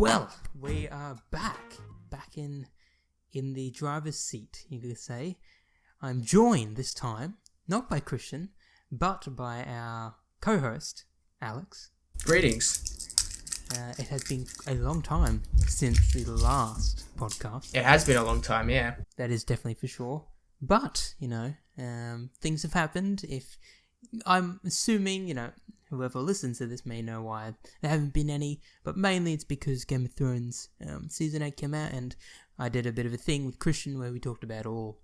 Well, we are back in the driver's seat, you could say. I'm joined this time, not by Christian, but by our co-host, Alex. Greetings. It has been a long time since the last podcast. It has been a long time, yeah. That is definitely for sure. But, things have happened. If I'm assuming, whoever listens to this may know why there haven't been any, but mainly it's because Game of Thrones Season 8 came out, and I did a bit of a thing with Christian where we talked about all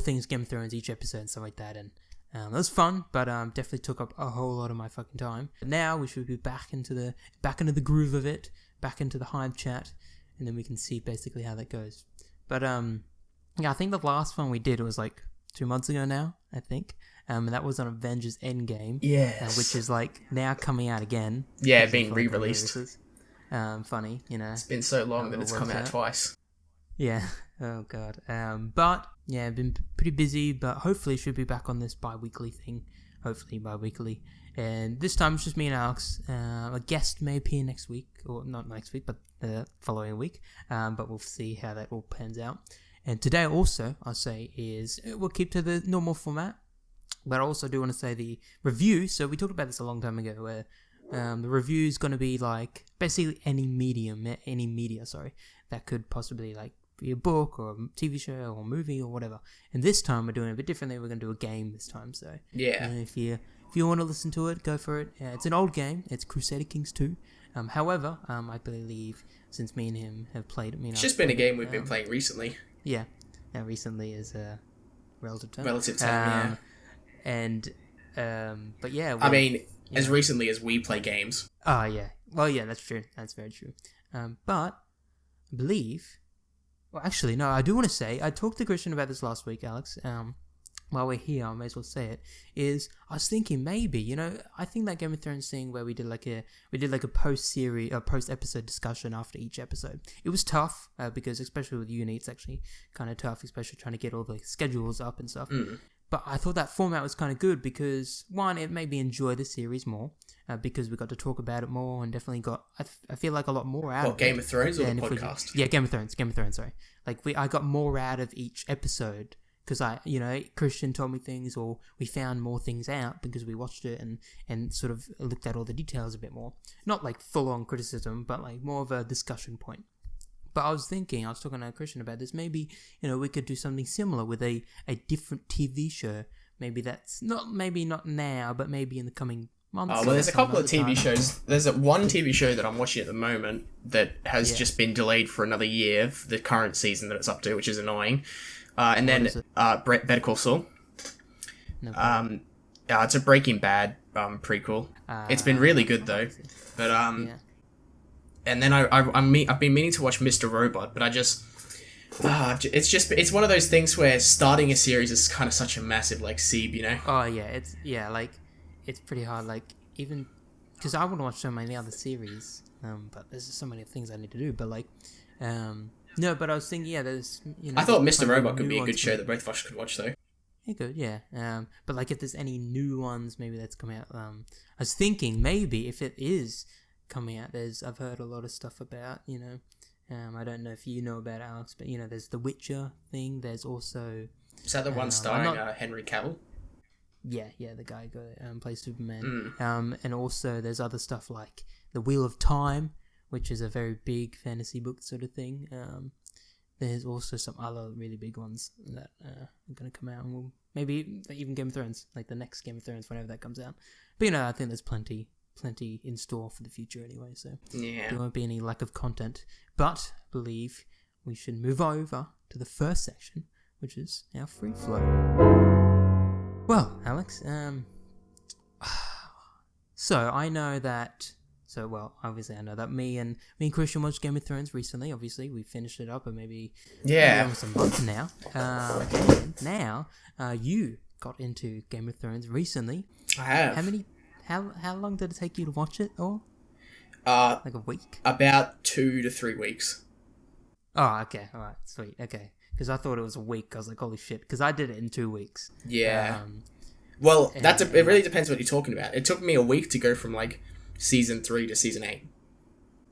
things Game of Thrones, each episode and stuff like that, and it was fun, but definitely took up a whole lot of my fucking time. But now we should be back into the groove of it, back into the Hive chat, and then we can see basically how that goes. But yeah, I think the last one we did was like 2 months ago now, I think. And that was on Avengers Endgame. Yes. Which is like now coming out again. Yeah, being re-released. Funny, It's been so long that it's come out twice. Yeah. Oh god. But yeah, I've been pretty busy, but hopefully should be back on this bi-weekly thing. Hopefully bi-weekly. And this time it's just me and Alex. A guest may appear next week, or not next week, but the following week. But we'll see how that all pans out. And today also, I'll say, is we'll keep to the normal format. But I also do want to say the review. So we talked about this a long time ago, where the review is going to be like basically any media, that could possibly like be a book or a TV show or a movie or whatever. And this time we're doing it a bit differently. We're going to do a game this time. So yeah, if you want to listen to it, go for it. It's an old game. It's Crusader Kings 2. However, I believe since me and him have played it, it's just been a game we've been playing recently. Yeah, now recently is a relative term. Yeah. And, but yeah. I mean, as recently as we play games. Oh, yeah. Well, yeah, that's true. That's very true. But I believe... Well, actually, no, I do want to say, I talked to Christian about this last week, Alex. While we're here, I may as well say it, is I was thinking maybe, I think that Game of Thrones thing where we did like a post-series, or post-episode discussion after each episode. It was tough, because especially with uni, it's actually kind of tough, especially trying to get all the schedules up and stuff. But I thought that format was kind of good because, one, it made me enjoy the series more because we got to talk about it more and definitely got, I feel like, a lot more out of it. Game of Thrones or the podcast? Yeah, Game of Thrones, sorry. Like, I got more out of each episode because Christian told me things, or we found more things out because we watched it and sort of looked at all the details a bit more. Not like full-on criticism, but like more of a discussion point. But I was talking to Christian about this, maybe, we could do something similar with a different TV show. Maybe not now, but maybe in the coming months. Oh, well, there's a couple of TV shows. There's one TV show that I'm watching at the moment that has just been delayed for another year, for the current season that it's up to, which is annoying. And then Better Call Saul. No, it's a Breaking Bad prequel. It's been really good, though. But, yeah. And then I've been meaning to watch Mr. Robot, but it's one of those things where starting a series is kind of such a massive sieve, Oh yeah, it's pretty hard. Like even because I want to watch so many other series, but there's just so many things I need to do. But no, but I was thinking, there's I thought Mr. Robot could be a good show that both of us could watch though. Yeah, good, yeah. But if there's any new ones, maybe that's coming out. I was thinking maybe if it is coming out, I've heard a lot of stuff about, I don't know if you know about it, Alex, but there's the Witcher thing. There's also, is that the one starring Henry Cavill? Yeah, the guy who plays Superman. And also there's other stuff like The Wheel of Time, which is a very big fantasy book sort of thing. There's also some other really big ones that are going to come out, and maybe even Game of Thrones, like the next Game of Thrones, whenever that comes out. But I think there's plenty in store for the future anyway, so there won't be any lack of content. But I believe we should move over to the first section, which is our free flow. Well, Alex, obviously I know that me and Christian watched Game of Thrones recently. Obviously, we finished it up, and maybe almost a month now. Now, you got into Game of Thrones recently. I have. How long did it take you to watch it, or like a week? About 2 to 3 weeks. Oh, okay, all right, sweet, okay. Because I thought it was a week. I was like, holy shit, because I did it in 2 weeks. Yeah. Well, it really depends what you're talking about. It took me a week to go from season 3 to season 8.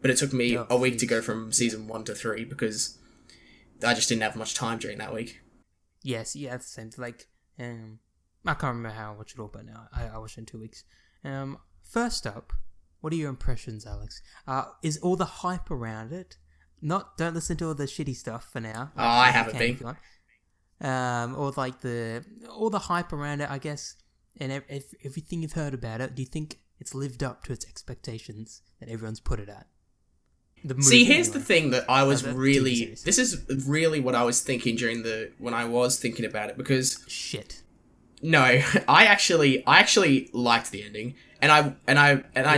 but it took me a week to go from season 1 to 3 because I just didn't have much time during that week. Yes, yeah, it's the same. Like, I can't remember how I watched it all, but no, I watched it in 2 weeks. First up, what are your impressions, Alex? Is all the hype around it? Don't listen to all the shitty stuff for now. Oh, I haven't been. Or like all the hype around it, I guess, and everything you've heard about it. Do you think it's lived up to its expectations that everyone's put it at? See, here's the thing that I was really... This is really what I was thinking when I was thinking about it, because... Shit. No, I actually liked the ending, and I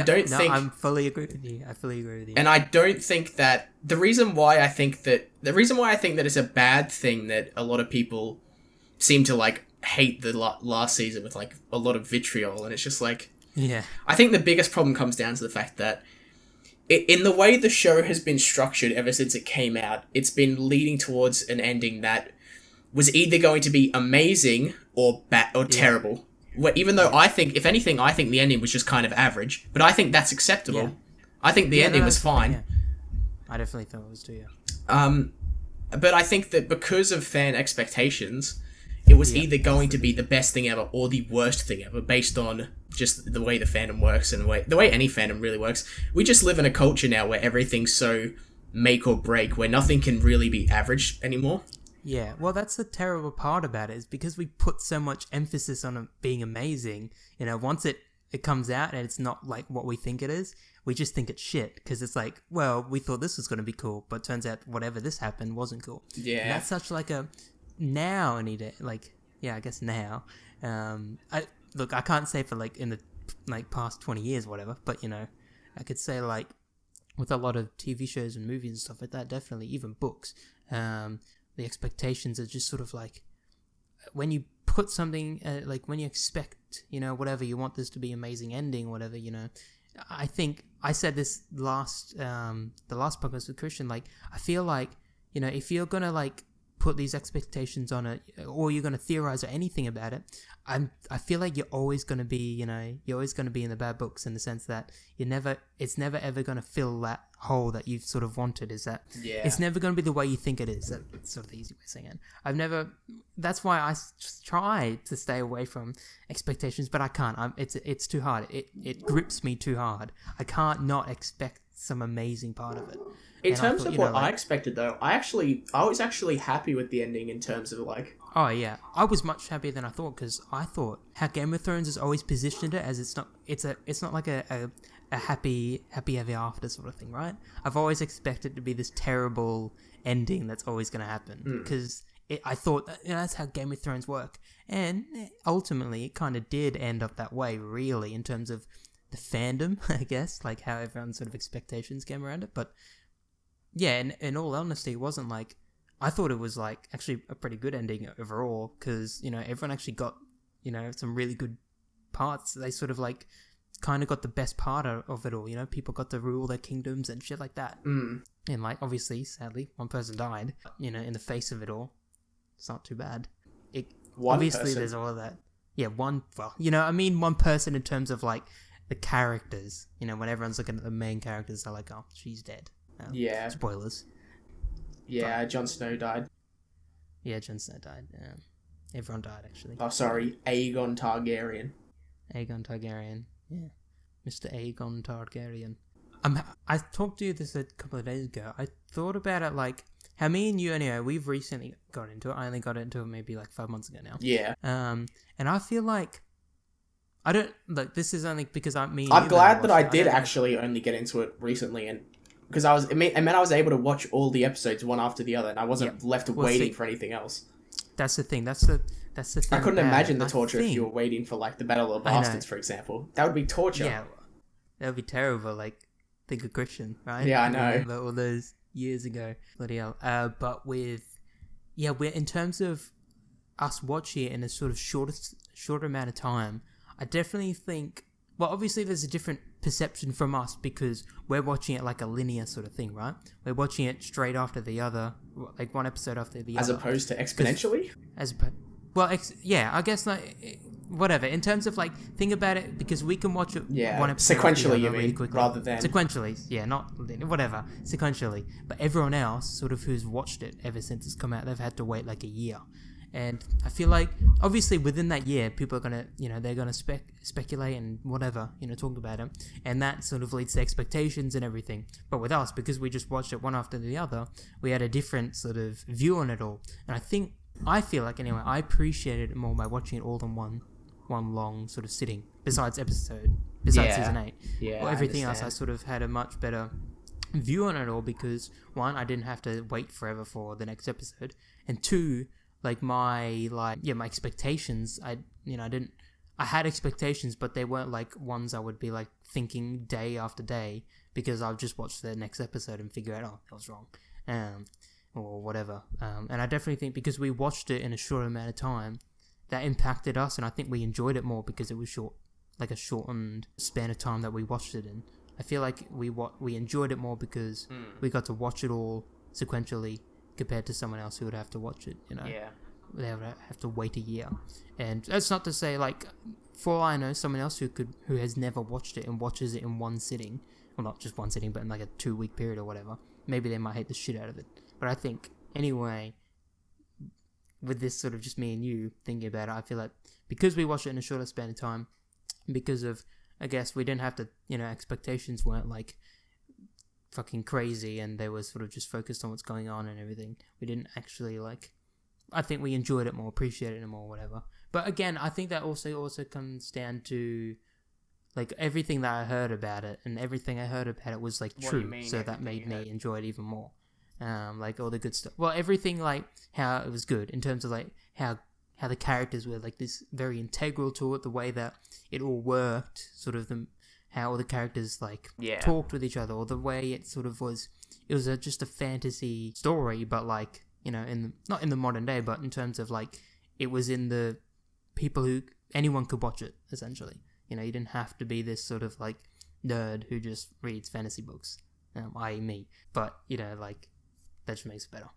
don't think... I fully agree with you. And I don't think that... The reason why I think that it's a bad thing that a lot of people seem to, like, hate the last season with, like, a lot of vitriol, and it's just like... Yeah. I think the biggest problem comes down to the fact that in the way the show has been structured ever since it came out, it's been leading towards an ending that was either going to be amazing or bad or terrible. Even though I think, if anything, I think the ending was just kind of average, but I think that's acceptable. Yeah. I think the ending was fine. Yeah. I definitely thought it was too, yeah. But I think that because of fan expectations, it was either going to be the best thing ever or the worst thing ever, based on just the way the fandom works and the way any fandom really works. We just live in a culture now where everything's so make or break, where nothing can really be average anymore. Yeah, well, that's the terrible part about it, is because we put so much emphasis on it being amazing, you know, once it comes out and it's not like what we think it is, we just think it's shit, because it's like, well, we thought this was going to be cool, but turns out whatever this happened wasn't cool. Yeah. And that's such like a... Now, I guess now, I can't say for like in the like past 20 years or whatever, but you know, I could say like with a lot of TV shows and movies and stuff like that, definitely even books, the expectations are just sort of like, when you put something, like when you expect, you know, whatever, you want this to be amazing ending, whatever, you know, I think I said this the last podcast with Christian, like, I feel like, you know, if you're gonna like put these expectations on it, or you're gonna theorize or anything about it, I feel like you're always gonna be, you know, you're always gonna be in the bad books, in the sense that it's never ever gonna fill that hole that you've sort of wanted. Is that it's never gonna be the way you think it is. That's sort of the easy way of saying it. That's why I try to stay away from expectations, but I can't. It's too hard. It grips me too hard. I can't not expect some amazing part of it. In terms of what I expected, though, I was actually happy with the ending in terms of, like... Oh, yeah. I was much happier than I thought, because I thought how Game of Thrones has always positioned it as it's not like a happy ever after sort of thing, right? I've always expected it to be this terrible ending that's always going to happen, because I thought that's how Game of Thrones work. And ultimately, it kind of did end up that way, really, in terms of the fandom, I guess, like how everyone's sort of expectations came around it, but... Yeah, in all honesty, it wasn't like... I thought it was, like, actually a pretty good ending overall, because, you know, everyone actually got, you know, some really good parts. They sort of, like, kind of got the best part of it all, you know? People got to rule their kingdoms and shit like that. And, like, obviously, sadly, one person died, you know, in the face of it all. It's not too bad. Obviously, there's all of that. Yeah, one person in terms of, like, the characters. You know, when everyone's looking at the main characters, they're like, oh, she's dead. Yeah. Spoilers. Yeah, Jon Snow died. Yeah, Jon Snow died. Yeah. Everyone died, actually. Oh, sorry. Aegon Targaryen. Yeah. Mr. Aegon Targaryen. I talked to you this a couple of days ago. I thought about it, like, how me and you, anyway, we've recently got into it. I only got into it maybe like 5 months ago now. Yeah. And I feel like... this is only because I'm glad that I did actually only get into it recently, and... Because it meant I was able to watch all the episodes one after the other, and I wasn't left waiting for anything else. That's the thing. That's the thing. I couldn't imagine the torture if you were waiting for, like, the Battle of the Bastards, for example. That would be torture. Yeah, that would be terrible. Like, think of Christian, right? Yeah, I know. Remember all those years ago. Bloody hell. But we're in terms of us watching it in a sort of shorter amount of time, I definitely think... Well, obviously there's a different perception from us because we're watching it like a linear sort of thing, right? We're watching it straight after the other, like one episode after the other. As opposed to exponentially? I guess like, whatever. In terms of like, think about it, because we can watch it one episode sequentially, you really mean, quickly. rather than sequentially. Yeah, not whatever sequentially. But everyone else, sort of, who's watched it ever since it's come out, they've had to wait like a year. And I feel like, obviously, within that year, people are gonna, they're gonna speculate and whatever, talk about it, and that sort of leads to expectations and everything. But with us, because we just watched it one after the other, we had a different sort of view on it all. And I feel like anyway, I appreciated it more by watching it all in one long sort of sitting. Besides season 8, yeah, everything else, I sort of had a much better view on it all because one, I didn't have to wait forever for the next episode, and two, my expectations, I had expectations, but they weren't like ones I would be like thinking day after day, because I've just watched the next episode and figure out, that was wrong, or whatever. And I definitely think because we watched it in a short amount of time, that impacted us, and I think we enjoyed it more because it was short, like a shortened span of time that we watched it in. I feel like we enjoyed it more because we got to watch it all sequentially, compared to someone else who would have to watch it, Yeah. They would have to wait a year. And that's not to say, like, for all I know, someone else who has never watched it and watches it in one sitting, well, not just one sitting, but in like a 2-week period or whatever, maybe they might hate the shit out of it. But I think, anyway, with this sort of just me and you thinking about it, I feel like because we watched it in a shorter span of time, because of, I guess, we didn't have to, expectations weren't like fucking crazy, and they were sort of just focused on what's going on and everything. We didn't actually I think we enjoyed it more, appreciated it more, whatever. But again, I think that also comes down to like everything that I heard about it, and everything I heard about it was like true, so that made me enjoy it even more. Like all the good stuff. Well, everything, like how it was good in terms of like how the characters were like this very integral to it, the way that it all worked, sort of how all the characters talked with each other, or the way it sort of was. It was just a fantasy story, but like, not in the modern day, but in terms of like it was in the people who anyone could watch it essentially. You didn't have to be this sort of like nerd who just reads fantasy books, i.e. me. But like that just makes it better.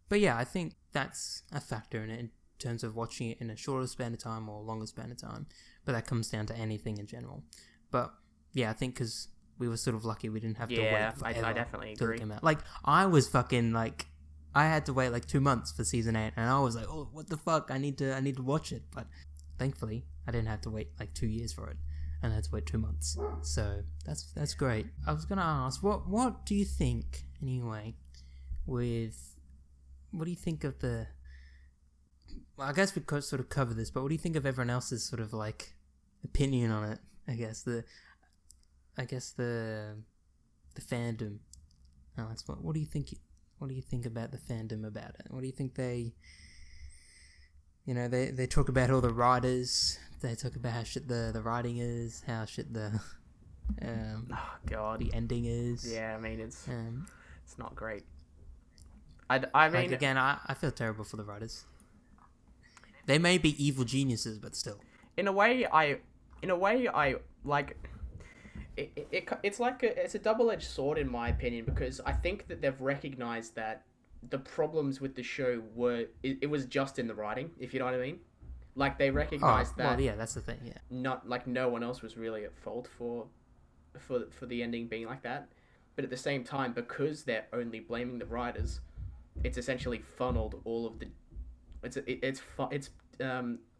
But yeah, I think that's a factor in it in terms of watching it in a shorter span of time or longer span of time. But that comes down to anything in general. But yeah, I think because we were sort of lucky we didn't have to wait forever. I definitely agree. It came out. Like, I was fucking like, I had to wait like 2 months for season 8, and I was like, oh, what the fuck? I need to watch it. But thankfully, I didn't have to wait like 2 years for it, and I had to wait 2 months. So that's great. I was gonna ask, what do you think anyway? What do you think of the? Well, I guess we could sort of cover this, but what do you think of everyone else's sort of like opinion on it? I guess the fandom. Alex, what do you think? What do you think about the fandom about it? What do you think they? They talk about all the writers. They talk about how shit the writing is, how shit the oh god, the ending is. Yeah, I mean it's not great. I mean, like, again, I feel terrible for the writers. They may be evil geniuses, but still. In a way, I like. It's a double-edged sword in my opinion, because I think that they've recognized that the problems with the show it was just in the writing, if you know what I mean. Like, they recognized that. Well, yeah, that's the thing. Yeah. Not like no one else was really at fault for the ending being like that, but at the same time, because they're only blaming the writers, it's essentially funneled all of the. It's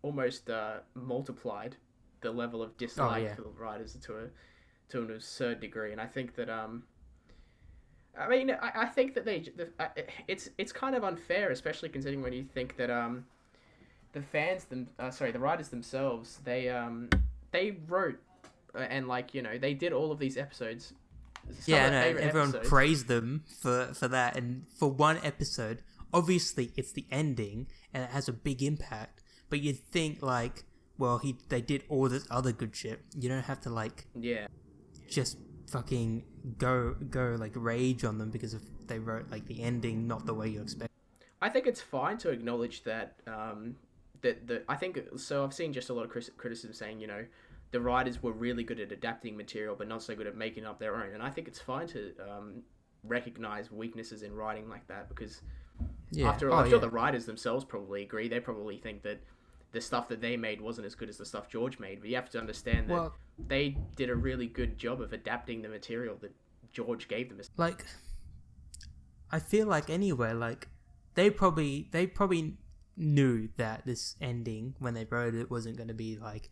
almost multiplied the level of dislike for the writers to an absurd degree, and I think that I mean, I think that it's kind of unfair, especially considering when you think that the writers themselves, they wrote and they did all of these episodes. Everyone praised them for that, and for one episode, obviously it's the ending and it has a big impact. But you'd think they did all this other good shit. You don't have to just fucking go rage on them because they wrote the ending not the way you expect. I think it's fine to acknowledge that I think so. I've seen just a lot of criticism saying the writers were really good at adapting material but not so good at making up their own, and I think it's fine to recognize weaknesses in writing like that, because after all, I'm sure the writers themselves probably agree. They probably think that the stuff that they made wasn't as good as the stuff George made. But you have to understand that Well, they did a really good job of adapting the material that George gave them. like, I feel like anyway, like, they probably knew that this ending, when they wrote it, wasn't going to be, like,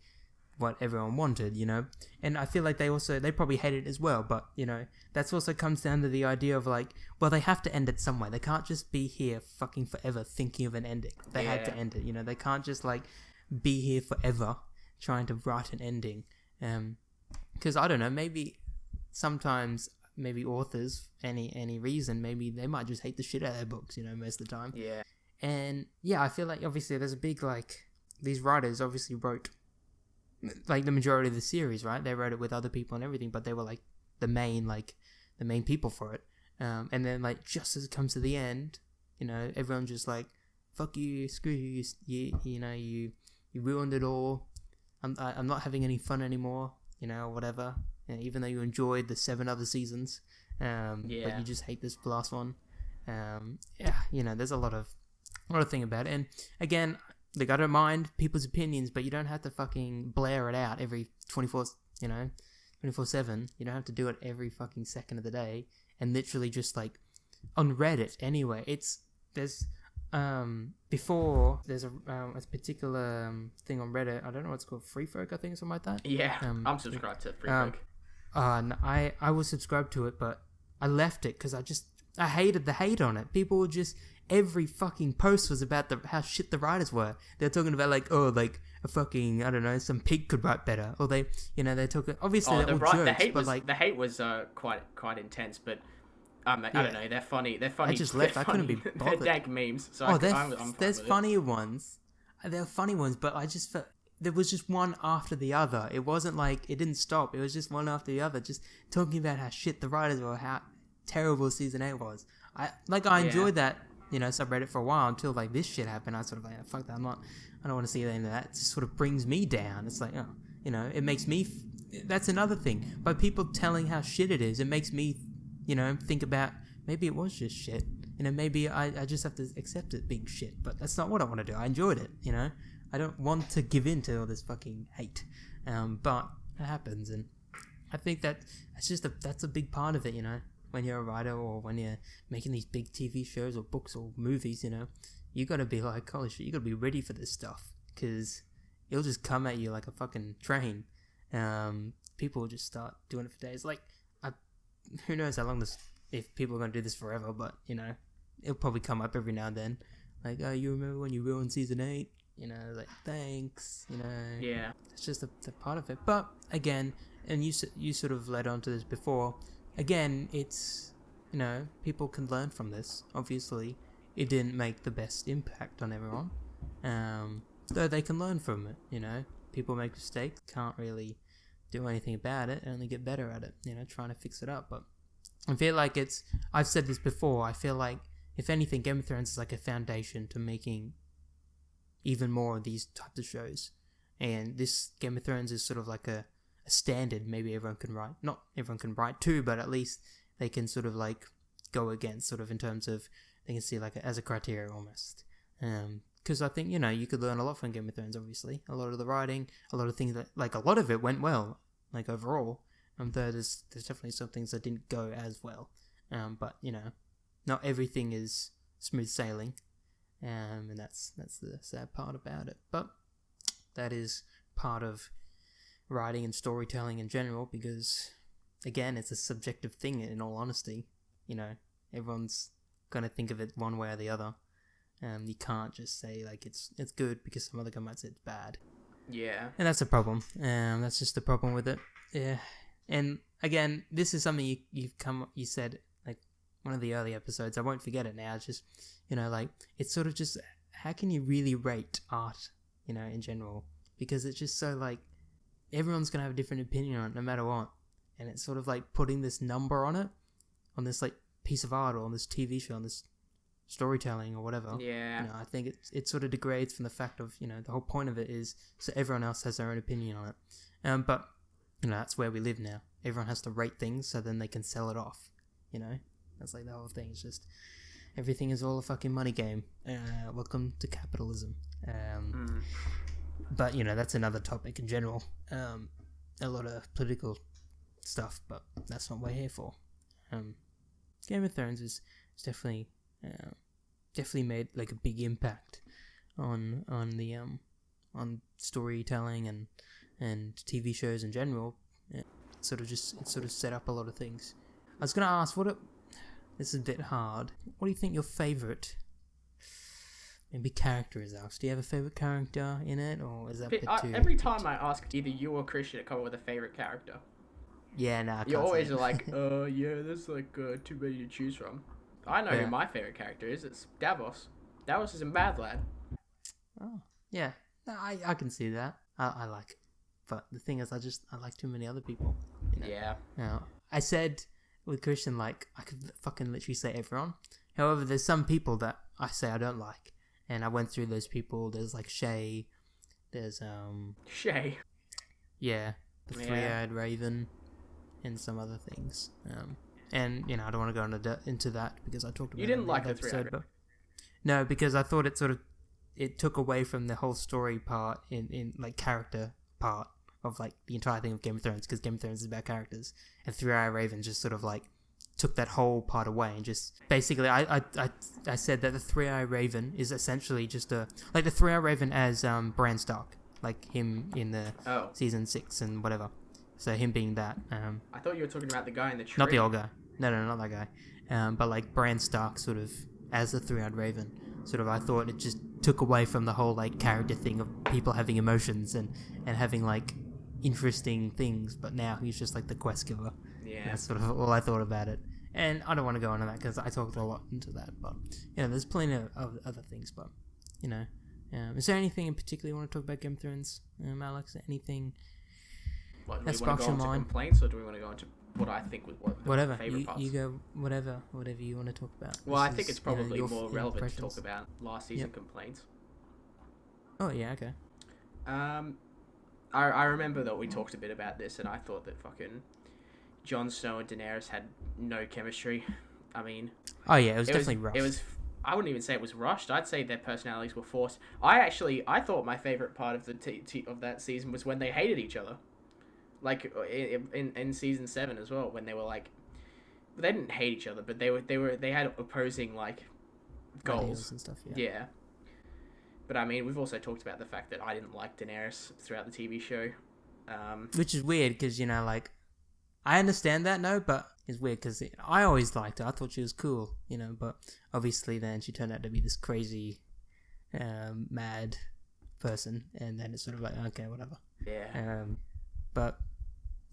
what everyone wanted, you know? And I feel like they probably hated it as well, but, you know, that's also comes down to the idea of, like, well, they have to end it somewhere. They can't just be here fucking forever thinking of an ending. They had to end it, you know? They can't just, like, be here forever trying to write an ending. Because, I don't know, maybe sometimes, maybe authors, any reason, maybe they might just hate the shit out of their books, you know, most of the time. Yeah. And, yeah, I feel like, obviously, there's a big, like, these writers obviously wrote, like, the majority of the series, right? They wrote it with other people and everything, but they were, like, the main people for it. And then, like, just as it comes to the end, you know, everyone's just like, fuck you, screw you, you ruined it all. I'm not having any fun anymore, you know, or whatever. You know, even though you enjoyed the 7 other seasons, but you just hate this last one. You know, there's a lot of thing about it. And again, like, I don't mind people's opinions, but you don't have to fucking blare it out every 24/7. You don't have to do it every fucking second of the day. And literally just, like, on Reddit anyway, there's a particular thing on Reddit. I don't know what it's called, Free Folk, I think, or something like that. Yeah, I'm subscribed to Free Folk. No, I was subscribed to it, but I left it because I hated the hate on it. People were just, every fucking post was about how shit the writers were. They're talking about, like, oh, like, a fucking, I don't know, some pig could write better. Or they talk, obviously they're all jokes, but, like... The hate was quite intense, but... I don't know, they're funny. I just left, I couldn't be bothered. They're dank memes, so there's funny ones. There are funny ones, but I just felt... There was just one after the other. It wasn't like, it didn't stop. It was just one after the other, just talking about how shit the writers were, how terrible season 8 was. I enjoyed that, you know, subreddit for a while until, like, this shit happened. I sort of like, oh, fuck that, I don't want to see any of that. It just sort of brings me down. It's like, oh, you know, it makes me, that's another thing. By people telling how shit it is, it makes me, you know, think about, maybe it was just shit. You know, maybe I just have to accept it being shit. But that's not what I want to do. I enjoyed it, you know. I don't want to give in to all this fucking hate. But it happens, and I think that's a big part of it, you know. When you're a writer or when you're making these big TV shows or books or movies, you know, you gotta be like, holy shit, you gotta be ready for this stuff, because it'll just come at you like a fucking train. People will just start doing it for days. Like, who knows how long if people are gonna do this forever, but, you know, it'll probably come up every now and then. Like, oh, you remember when you ruined season 8? You know, like, thanks, you know. Yeah. It's just a part of it. But, again, and you sort of led on to this before, again, it's, you know, people can learn from this. Obviously, it didn't make the best impact on everyone. Though they can learn from it, you know. People make mistakes, can't really do anything about it, only get better at it, you know, trying to fix it up. But I feel like I've said this before, I feel like, if anything, Game of Thrones is like a foundation to making even more of these types of shows. And this Game of Thrones is sort of like a standard maybe everyone can write. Not everyone can write too, but at least they can sort of like go against, sort of in terms of, they can see like as a criteria almost. Because I think, you know, you could learn a lot from Game of Thrones, obviously. A lot of the writing, a lot of things that, like, a lot of it went well, like, overall. There's definitely some things that didn't go as well. But, you know, not everything is smooth sailing. And that's the sad part about it. But that is part of writing and storytelling in general, because, again, it's a subjective thing, in all honesty. You know, everyone's going to think of it one way or the other. You can't just say, like, it's good because some other guy might say it's bad. Yeah. And that's a problem. That's just the problem with it. Yeah. And, again, this is something you said, like, one of the early episodes. I won't forget it now. It's just, you know, like, it's sort of just, how can you really rate art, you know, in general? Because it's just so, like, everyone's going to have a different opinion on it no matter what. And it's sort of like putting this number on it, on this, like, piece of art or on this TV show, on this storytelling or whatever. Yeah. You know, I think it sort of degrades from the fact of, you know, the whole point of it is so everyone else has their own opinion on it. But, you know, that's where we live now. Everyone has to rate things so then they can sell it off, you know? That's like the whole thing. It's just, everything is all a fucking money game. Welcome to capitalism. But that's another topic in general. A lot of political stuff, but that's not what we're here for. Game of Thrones is definitely made like a big impact on on storytelling and TV shows in general. It sort of set up a lot of things. I was gonna ask, this is a bit hard. What do you think your favorite maybe character is, Alex? Do you have a favorite character in it, or is that a bit too... Every time I ask either you or Christian to come up with a favorite character, yeah, no, you always are like, yeah, there's like too many to choose from. I know who my favorite character is. It's Davos. Davos is a mad lad. Oh, yeah. No, I can see that. I like it. But the thing is, I like too many other people. Yeah. Now, I said with Christian, like, I could fucking literally say everyone. However, there's some people that I say I don't like. And I went through those people. There's like Shay. There's Shay. Yeah, the three-eyed raven, and some other things. And I don't want to go into that because I talked about. You didn't like the three-eyed raven? No, because I thought it took away from the whole story part in like character part of like the entire thing of Game of Thrones, because Game of Thrones is about characters, and three-eyed raven just sort of like took that whole part away and just basically I said that the three-eyed raven is essentially just like the three-eyed raven as Bran Stark, like him in the season 6 and whatever. So him being that. I thought you were talking about the guy in the tree. Not the old guy. No, not that guy. But like Bran Stark sort of as the three-eyed raven. Sort of, I thought it just took away from the whole like character thing of people having emotions and having like interesting things. But now he's just like the quest giver. Yeah. That's sort of all I thought about it. And I don't want to go into that because I talked a lot into that. But there's plenty of other things. But is there anything in particular you want to talk about Game of Thrones, Alex? Anything? What, do we want to go into complaints, or do we want to go into what I think was whatever favorite parts? You go whatever you want to talk about. Well, I think it's probably more relevant to talk about last season complaints. Oh yeah, okay. I remember that we talked a bit about this, and I thought that fucking Jon Snow and Daenerys had no chemistry. I mean, it was definitely rushed. I wouldn't even say it was rushed. I'd say their personalities were forced. I thought my favorite part of of that season was when they hated each other. Like in season 7 as well, when they were like, they didn't hate each other, but they had opposing like goals ideals and stuff. Yeah. But I mean, we've also talked about the fact that I didn't like Daenerys throughout the TV show, which is weird because like I understand that but it's weird because I always liked her. I thought she was cool, but obviously then she turned out to be this crazy, mad person, and then it's sort of like okay, whatever. Yeah. But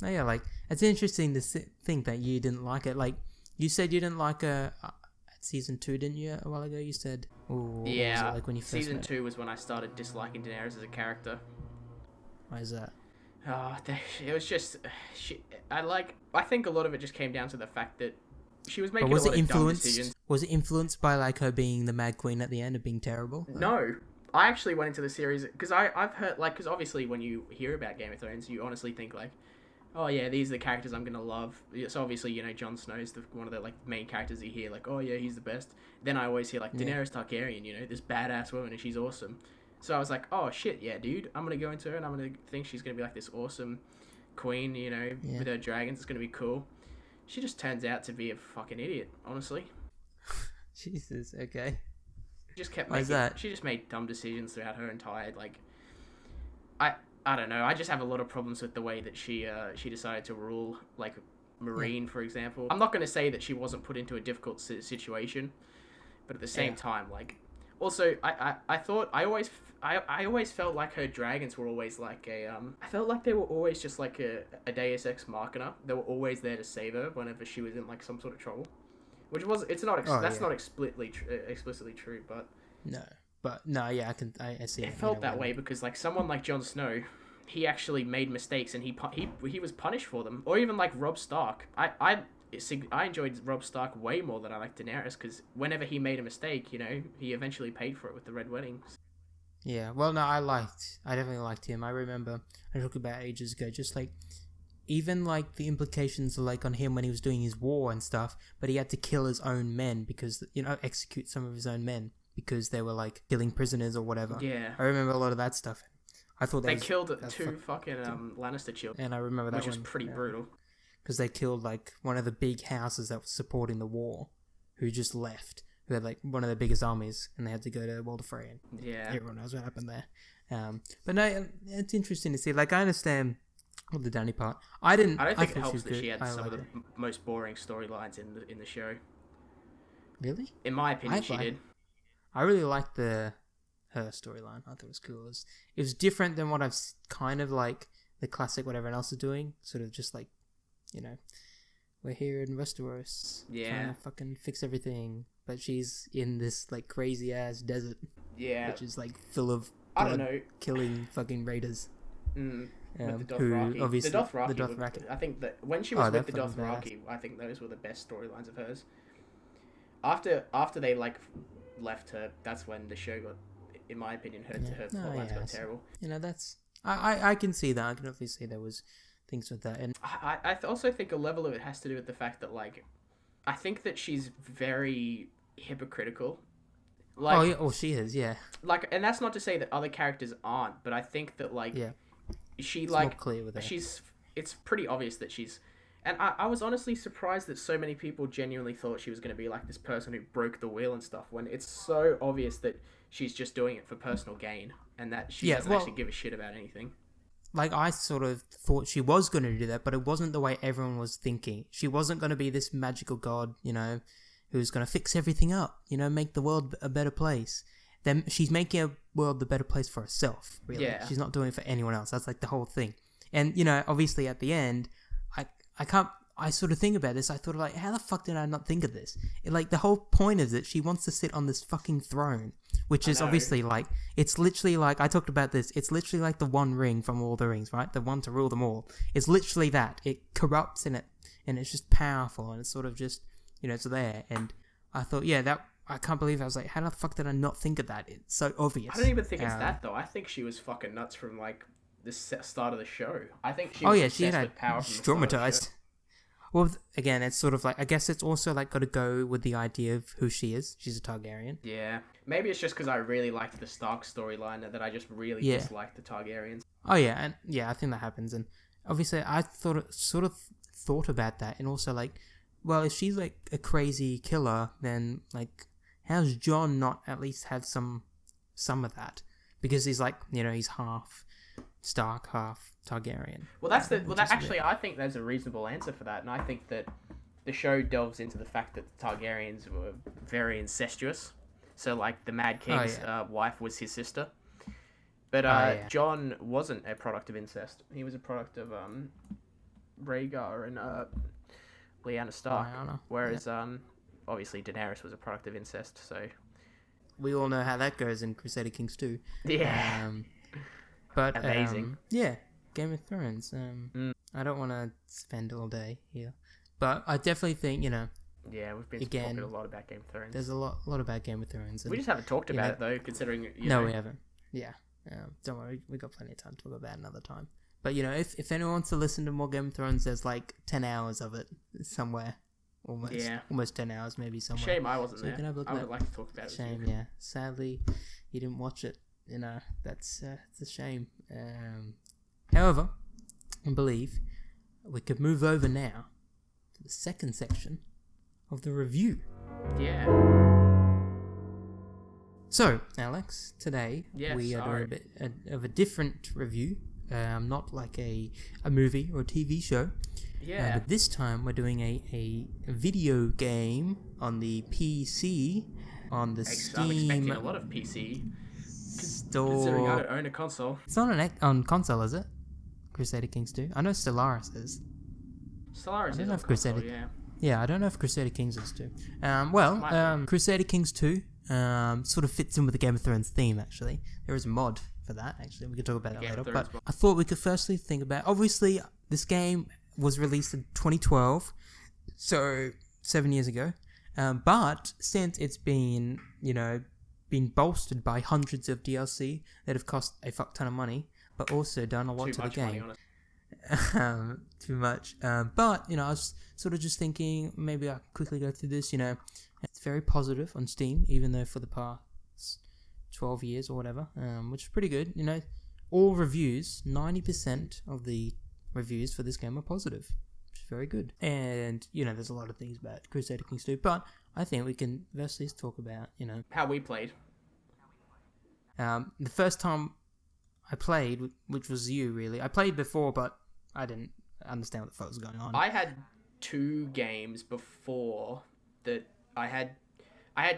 like it's interesting to think that you didn't like it. Like you said, you didn't like her at season 2, didn't you? A while ago, you said. Yeah. Was it like when you first season 2 was when I started disliking Daenerys as a character. Why is that? It was just I think a lot of it just came down to the fact that she was making a lot of dumb decisions. Was it influenced by like her being the Mad Queen at the end and being terrible? No. I actually went into the series because I've heard because obviously when you hear about Game of Thrones, you honestly think like, oh yeah, these are the characters I'm gonna love. So obviously Jon Snow is one of the like main characters you hear, like, oh yeah, he's the best. Then I always hear like Daenerys Targaryen, this badass woman, and she's awesome. So I was like, oh shit, yeah, dude, I'm gonna go into her and I'm gonna think she's gonna be like this awesome queen, with her dragons. It's gonna be cool. She just turns out to be a fucking idiot, honestly. Jesus, okay. She just made dumb decisions throughout her entire I don't know. I just have a lot of problems with the way that she decided to rule, like Marine, for example. I'm not going to say that she wasn't put into a difficult situation, but at the same time, like, also I thought I always felt like her dragons were always like I felt like they were always just like a Deus Ex Machina. They were always there to save her whenever she was in like some sort of trouble. Which that's not explicitly true, but I see. It felt that way because like someone like Jon Snow, he actually made mistakes and he was punished for them. Or even like Robb Stark. I enjoyed Robb Stark way more than I liked Daenerys because whenever he made a mistake, he eventually paid for it with the Red Wedding. Yeah, well, no, I definitely liked him. I remember I talked about ages ago, just like even like the implications like on him when he was doing his war and stuff, but he had to kill his own men because, execute some of his own men because they were like killing prisoners or whatever. Yeah. I remember a lot of that stuff. I thought they killed two fucking Lannister children. And I remember that which was pretty brutal. Because they killed like one of the big houses that was supporting the war, who just left, who had like one of the biggest armies, and they had to go to Walder Frey. And everyone knows what happened there. But no, it's interesting to see. Like, I understand the Danny part. I don't think it helps that she had some of the most boring storylines in the show. Really? In my opinion, she did. I really liked her storyline. I thought it was cool. It was different than what I've kind of like the classic what everyone else is doing. Sort of just like, we're here in Westeros. Yeah. Trying to fucking fix everything. But she's in this like crazy ass desert. Yeah. Which is like full of killing fucking raiders. With the Dothraki. Obviously, the Dothraki. I think that when she was with the Dothraki, I think those were the best storylines of hers. After they like left her, that's when the show got, in my opinion, her plotlines got terrible. That's I can see that. I can obviously see there was things with that, and I also think a level of it has to do with the fact that like I think that she's very hypocritical. Like, she is, yeah. Like, and that's not to say that other characters aren't, but I think that like she it's like more clear with her. It's pretty obvious that she's. And I was honestly surprised that so many people genuinely thought she was going to be like this person who broke the wheel and stuff, when it's so obvious that she's just doing it for personal gain and that she doesn't actually give a shit about anything. Like, I sort of thought she was going to do that, but it wasn't the way everyone was thinking. She wasn't going to be this magical god, who's going to fix everything up, make the world a better place. Then she's making a world the better place for herself, really. Yeah. She's not doing it for anyone else. That's like the whole thing. And, obviously at the end, I sort of think about this. I thought like, how the fuck did I not think of this? Like, the whole point is that she wants to sit on this fucking throne, which is obviously like, it's literally like, I talked about this. It's literally like the One Ring from Lord of the Rings, right? The one to rule them all. It's literally that. It corrupts in it, and it's just powerful, and it's sort of just, it's there. And I thought, I can't believe I was like, how the fuck did I not think of that? It's so obvious. I don't even think it's that though. I think she was fucking nuts from like the start of the show. I think she was obsessed with power from the start of the show. Well, again, it's sort of like, I guess it's also like got to go with the idea of who she is. She's a Targaryen. Yeah. Maybe it's just because I really liked the Stark storyline that I just really disliked the Targaryens. Oh yeah, and I think that happens. And obviously I thought about that, and also like, well, if she's like a crazy killer, then like, how's Jon not at least have some of that? Because he's like, he's half Stark, half Targaryen. Well, actually, I think there's a reasonable answer for that, and I think that the show delves into the fact that the Targaryens were very incestuous. So, like, the Mad King's wife was his sister. But Jon wasn't a product of incest. He was a product of Rhaegar and Lyanna Stark. Whereas, obviously, Daenerys was a product of incest, so... We all know how that goes in Crusader Kings 2. Yeah. But amazing. Game of Thrones. I don't want to spend all day here, but I definitely think Yeah, we've been talking a lot about Game of Thrones. There's a lot about Game of Thrones. And, we just haven't talked about it though, considering. No, we haven't. Yeah, don't worry, we got plenty of time to talk about it another time. But if anyone wants to listen to more Game of Thrones, there's like 10 hours of it somewhere. Almost 10 hours, maybe somewhere. Shame I wasn't there. I would like to talk about it. Shame, yeah. Sadly, you didn't watch it. That's it's a shame. However, I believe we could move over now to the second section of the review. Yeah. So, Alex, today we are doing a bit of a different review. Not like a movie or a TV show. Yeah. But this time we're doing a video game on the PC, on the Steam. I'm expecting a lot of PC. Store. Considering I don't own a console. It's not on console, is it? Crusader Kings 2? I know Stellaris is. Stellaris is on Crusader, console, yeah. Yeah, I don't know if Crusader Kings is too. Crusader Kings 2 sort of fits in with the Game of Thrones theme, actually. There is a mod for that, actually. We can talk about that later. But I thought we could firstly think about... Obviously, this game was released in 2012, so 7 years ago. But since it's been, been bolstered by hundreds of DLC that have cost a fuck ton of money, but also done a lot to the game. too much. But I was sort of just thinking maybe I quickly go through this. It's very positive on Steam, even though for the past 12 years or whatever, which is pretty good. All reviews, 90% of the reviews for this game are positive, which is very good. And there's a lot of things about Crusader Kings 2, but I think we can firstly talk about how we played. The first time I played, which was you, really. I played before, but I didn't understand what the fuck was going on. I had 2 games before that. I had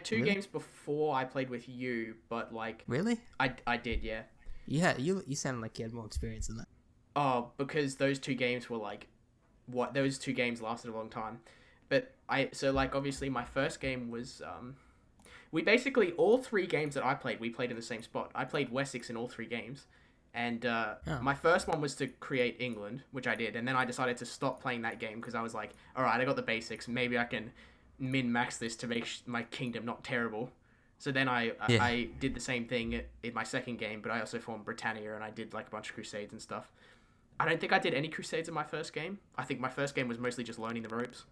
2 games before I played with you, but like... Really? I did, yeah. Yeah, you sounded like you had more experience than that. Oh, because those 2 games were like... Those 2 games lasted a long time. But obviously my first game was... We basically, all 3 games that I played, we played in the same spot. I played Wessex in all 3 games. And my first one was to create England, which I did. And then I decided to stop playing that game because I was like, alright, I got the basics. Maybe I can min-max this to make my kingdom not terrible. So then I did the same thing in my second game, but I also formed Britannia and I did like a bunch of crusades and stuff. I don't think I did any crusades in my first game. I think my first game was mostly just learning the ropes.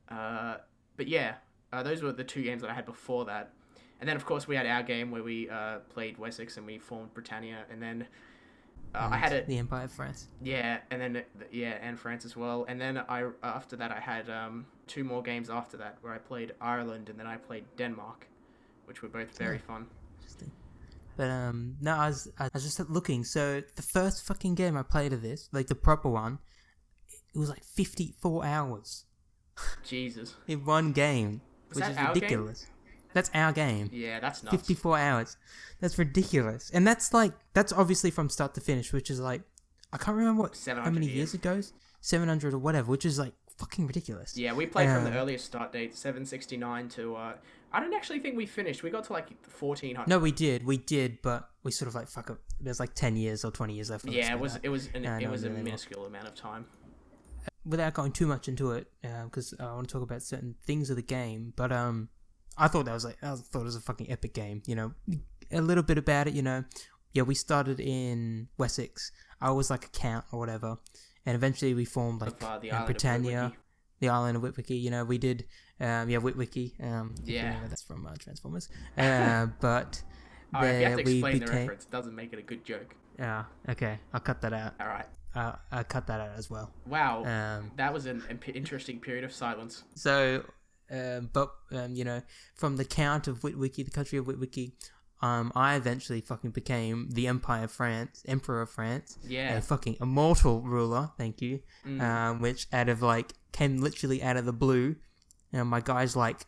But yeah, those were the 2 games that I had before that. And then, of course, we had our game where we played Wessex and we formed Britannia. And then I had the Empire of France. Yeah, and then and France as well. And then after that I had 2 more games after that where I played Ireland and then I played Denmark, which were both very fun. Interesting. But no, I was just looking. So the first fucking game I played of this, like the proper one, it was like 54 hours. Jesus. In one game, Was which that is our ridiculous. Game? That's our game. Yeah, that's nuts. 54 hours. That's ridiculous. And that's obviously from start to finish, which is like, I can't remember how many years it goes. 700 or whatever, which is like fucking ridiculous. Yeah, we played from the earliest start date, 769 to, I don't actually think we finished. We got to like 1400. No, we did, but we sort of like, fuck up. There's like 10 years or 20 years left. Yeah, it was a minuscule amount of time. Without going too much into it, because I want to talk about certain things of the game, but I thought it was a fucking epic game. A little bit about it. Yeah, we started in Wessex. I was like a count or whatever, and eventually we formed like Britannia, the island of Witwicky. We did Witwicky. That's from Transformers. But if you have to explain the reference, it doesn't make it a good joke. Yeah. Okay, I'll cut that out. All right. I cut that out as well. Wow, that was an interesting period of silence. So, from the count of Witwicky, the country of Witwicky, I eventually fucking became the Emperor of France. Yeah. A fucking immortal ruler, thank you. Which came literally out of the blue. My guy's like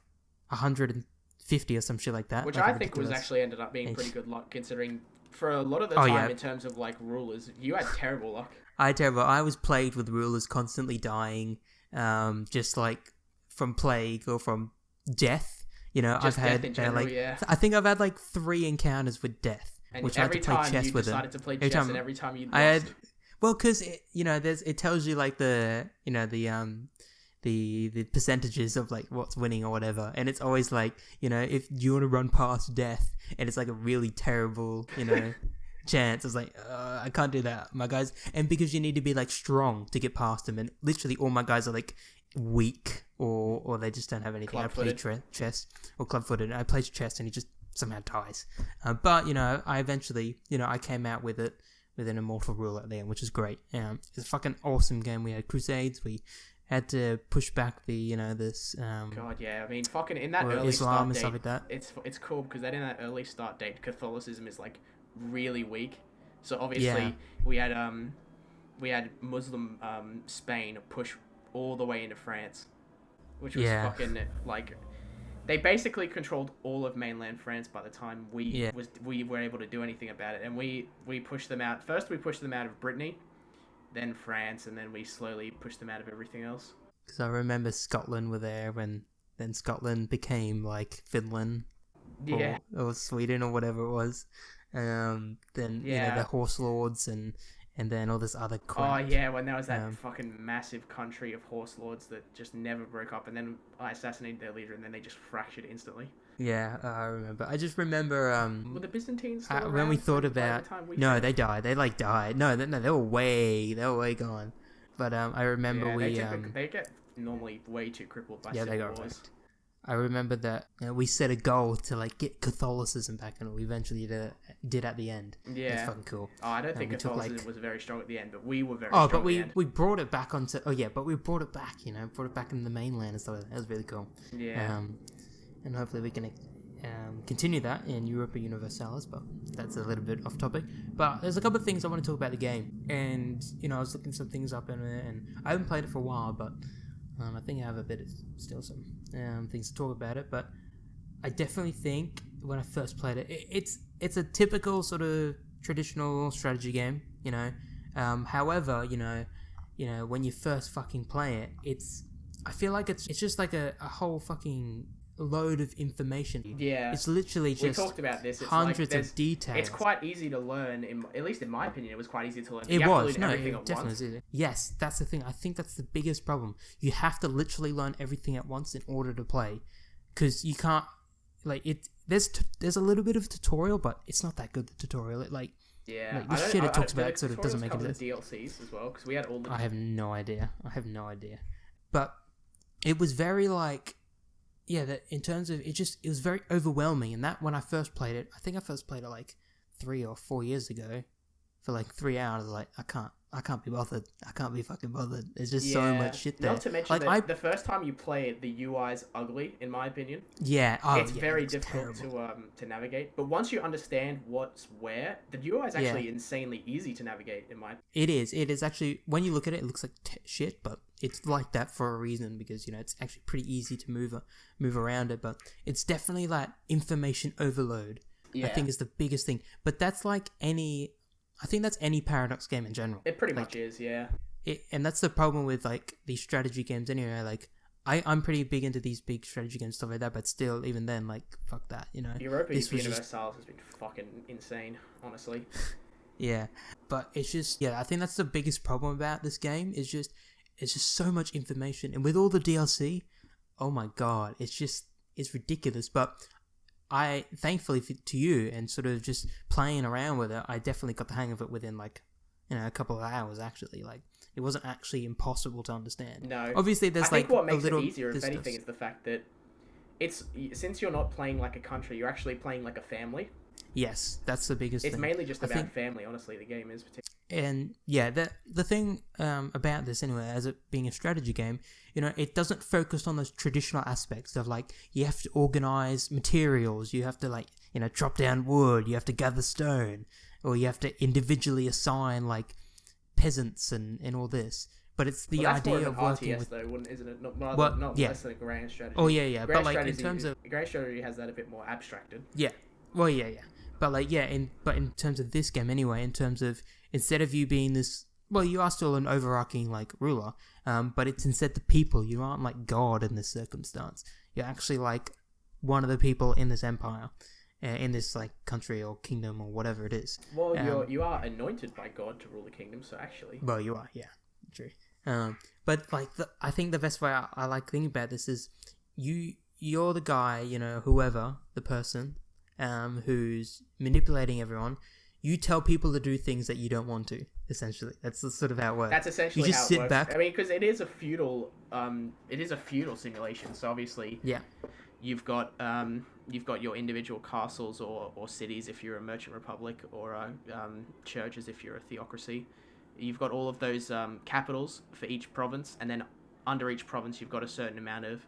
150 or some shit like that. Which I think was actually ended up being pretty good luck, considering for a lot of the time in terms of like rulers, you had terrible luck. I was plagued with rulers constantly dying, just like from plague or from death. I've had in general, I think I've had like 3 encounters with death, and which I had to play chess with them. Decided to play chess, and every time you lost. I had, well, because it tells you like the percentages of like what's winning or whatever, and it's always like if you want to run past death, and it's like a really terrible chance. It's like I can't do that, my guys, and because you need to be like strong to get past them, and literally all my guys are like weak or they just don't have anything. I play chess or club-footed, and I play chess, and he just somehow dies. But I eventually I came out with it with an immortal rule at the end, which is great. It's a fucking awesome game. We had crusades. We had to push back the this God, yeah. I mean, fucking in that early Islam start date, and stuff like that. It's cool because then in that early start date, Catholicism is like really weak. So obviously we had Muslim Spain push all the way into France, which was fucking like they basically controlled all of mainland France by the time we were able to do anything about it, and we pushed them out. First, we pushed them out of Brittany, then France, and then we slowly pushed them out of everything else. Because I remember Scotland were there, and then Scotland became like Finland, or Sweden or whatever it was. Then the horse lords and then all this other crap. Oh yeah, when there was that fucking massive country of horse lords that just never broke up, and then I assassinated their leader, and then they just fractured instantly. Yeah, I remember. I just remember Were the Byzantines still when we around thought by the about time we no, finished? they died. They like died. No, they were way gone. But I remember Yeah, we they get normally way too crippled by yeah, they civil got wars. wrecked. I remember that we set a goal to like get Catholicism back, and we eventually did at the end. Yeah, it's fucking cool. Oh, I don't think we took, Catholicism was very strong at the end, but we were very Oh, strong but at the end. we brought it back onto. Oh yeah, but we brought it back. Brought it back in the mainland and stuff like that. That was really cool. Yeah. And hopefully we can continue that in Europa Universalis, but that's a little bit off topic. But there's a couple of things I want to talk about the game, and I was looking some things up in it, and I haven't played it for a while, but I think I have a bit of still some things to talk about it. But I definitely think when I first played it, it's a typical sort of traditional strategy game, However, when you first fucking play it, I feel like it's just like a whole fucking load of information. Yeah, it's literally just we talked about this. It's hundreds like of details. It's quite easy to learn. At least in my opinion, it was quite easy to learn. It was. No, it at definitely once. is. Yes, that's the thing. I think that's the biggest problem. You have to literally learn everything at once in order to play, because you can't There's a little bit of tutorial, but it's not that good. The tutorial, Yeah, the shit it talks about sort of doesn't make any sense. DLCs as well, because we had all the. I have no idea. But it was very that in terms of it was very overwhelming. And that when I first played it, I think I first played it like 3 or 4 years ago, for like 3 hours. Like I can't be bothered. I can't be fucking bothered. There's just so much shit there. Not to mention that the first time you play it, the UI's ugly, in my opinion. Yeah, it's very difficult to navigate. But once you understand what's where, the UI is actually insanely easy to navigate. It is actually, when you look at it, it looks like shit, but it's like that for a reason, because it's actually pretty easy to move around it. But it's definitely that information overload. I think is the biggest thing. But that's I think that's any Paradox game in general. It pretty much is, yeah. And that's the problem with these strategy games anyway. I'm pretty big into these big strategy games, stuff like that, but still, even then, fuck that, Europa Universalis has been fucking insane, honestly. Yeah, but it's just, I think that's the biggest problem about this game, it's just so much information, and with all the DLC, oh my god, it's ridiculous. But I, thankfully to you, and sort of just playing around with it, I definitely got the hang of it within a couple of hours. Actually, it wasn't actually impossible to understand. No, obviously there's I think what makes it easier, if distance. anything, is the fact that since you're not playing like a country, you're actually playing like a family. Yes, that's the biggest thing. It's mainly just about family, honestly. The game is particularly. And the thing about this anyway, as it being a strategy game, it doesn't focus on those traditional aspects of you have to organize materials, you have to chop down wood, you have to gather stone, or you have to individually assign peasants and all this. But it's the idea of working with, though, isn't it? Not less than a grand strategy. Oh yeah. Grand but strategy, in terms of grand strategy has that a bit more abstracted. Yeah. Well, yeah. But in terms of this game anyway, in terms of instead of you being this, well, you are still an overarching ruler, but it's instead the people. You aren't God in this circumstance. You're actually one of the people in this empire, in this country or kingdom or whatever it is. Well, you are anointed by God to rule the kingdom, so actually. Well, you are, yeah, true. But I think the best way I like thinking about this is you're the guy, whoever the person. Who's manipulating everyone. You tell people to do things that you don't want to. Essentially, that's sort of how it works. That's essentially you just how it sit works. back. I mean, because it is a feudal simulation. So obviously, you've got your individual castles or cities if you're a merchant republic, or churches if you're a theocracy. You've got all of those capitals for each province, and then under each province, you've got a certain amount of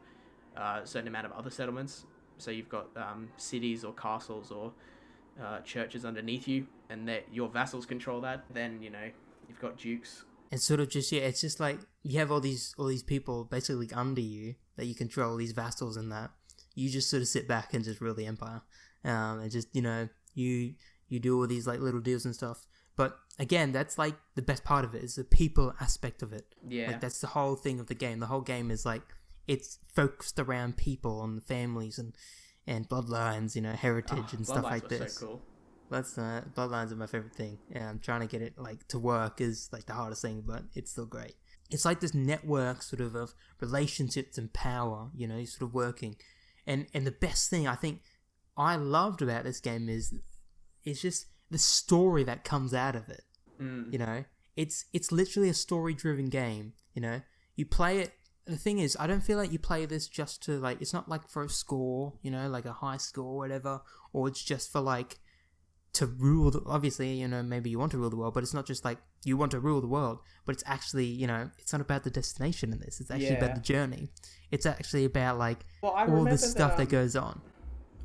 other settlements. So you've got cities or castles or churches underneath you, and that your vassals control that. Then you've got dukes. And sort of just it's just you have all these people basically under you that you control, these vassals, and that you just sort of sit back and just rule the empire, and just you do all these little deals and stuff. But again, that's the best part of it is the people aspect of it. Yeah, that's the whole thing of the game. The whole game is it's focused around people and families and bloodlines, heritage and stuff like this. So cool. That's bloodlines are my favorite thing. And trying to get it to work is the hardest thing, but it's still great. It's this network sort of relationships and power, sort of working. And the best thing I think I loved about this game is just the story that comes out of it. You know, it's literally a story-driven game. You know, you play it. The thing is, I don't feel like you play this just to like. It's not like for a score, you know, like a high score or whatever, or it's just for like to rule. Obviously, you know, maybe you want to rule the world, but it's not just like you want to rule the world. But it's actually, you know, it's not about the destination in this. It's actually about the journey. It's actually about like all the stuff that goes on.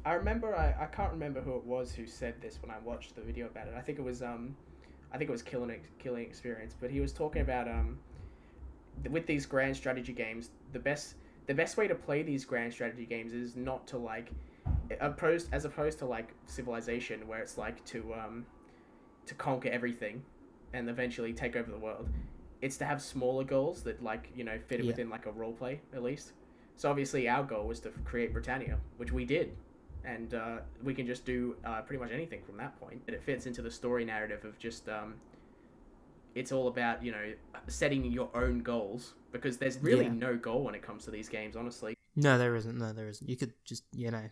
I remember, I can't remember who it was who said this when I watched the video about it. I think it was Killing Experience, but he was talking about with these grand strategy games, the best way to play these grand strategy games is not to like as opposed to like Civilization, where it's like to conquer everything and eventually take over the world. It's to have smaller goals that like, you know, fit within like a role play at least. So obviously our goal was to create Britannia, which we did. And we can just do pretty much anything from that point. And it fits into the story narrative of just it's all about, you know, setting your own goals, because there's really no goal when it comes to these games, honestly. No, there isn't. You could just, you know,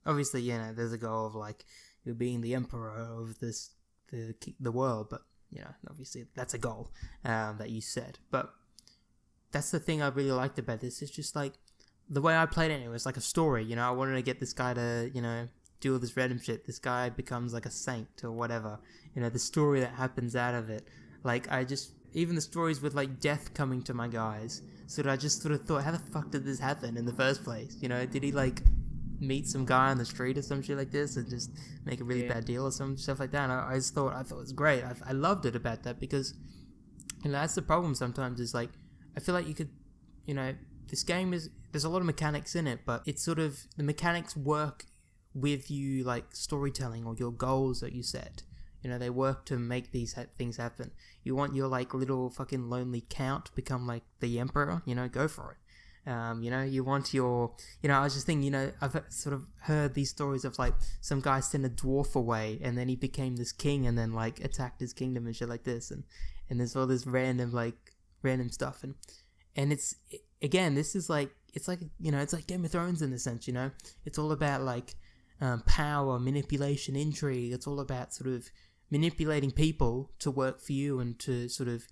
obviously, you know, there's a goal of like you're being the emperor of the world, but you know, obviously that's a goal that you set. But that's the thing I really liked about this. It's just like the way I played it was like a story. You know, I wanted to get this guy to, you know, do all this random shit. This guy becomes like a saint or whatever. You know, the story that happens out of it. Like, even the stories with, like, death coming to my guys, so that I just sort of thought, how the fuck did this happen in the first place? You know, did he, like, meet some guy on the street or some shit like this and just make a really bad deal or some stuff like that? And I thought it was great. I loved it about that because, you know, that's the problem sometimes is, like, I feel like you could, you know, this game there's a lot of mechanics in it, but it's sort of, the mechanics work with you, like, storytelling or your goals that you set. You know, they work to make these things happen. You want your, like, little fucking lonely count become, like, the emperor, you know, go for it. You know, you want your... You know, I was just thinking, you know, I've sort of heard these stories of, like, some guy sent a dwarf away, and then he became this king, and then, like, attacked his kingdom and shit like this, and there's all this random stuff, and it's... Again, this is, like... It's like, you know, it's like Game of Thrones in a sense, you know? It's all about, like, power, manipulation, intrigue. It's all about sort of manipulating people to work for you and to sort of,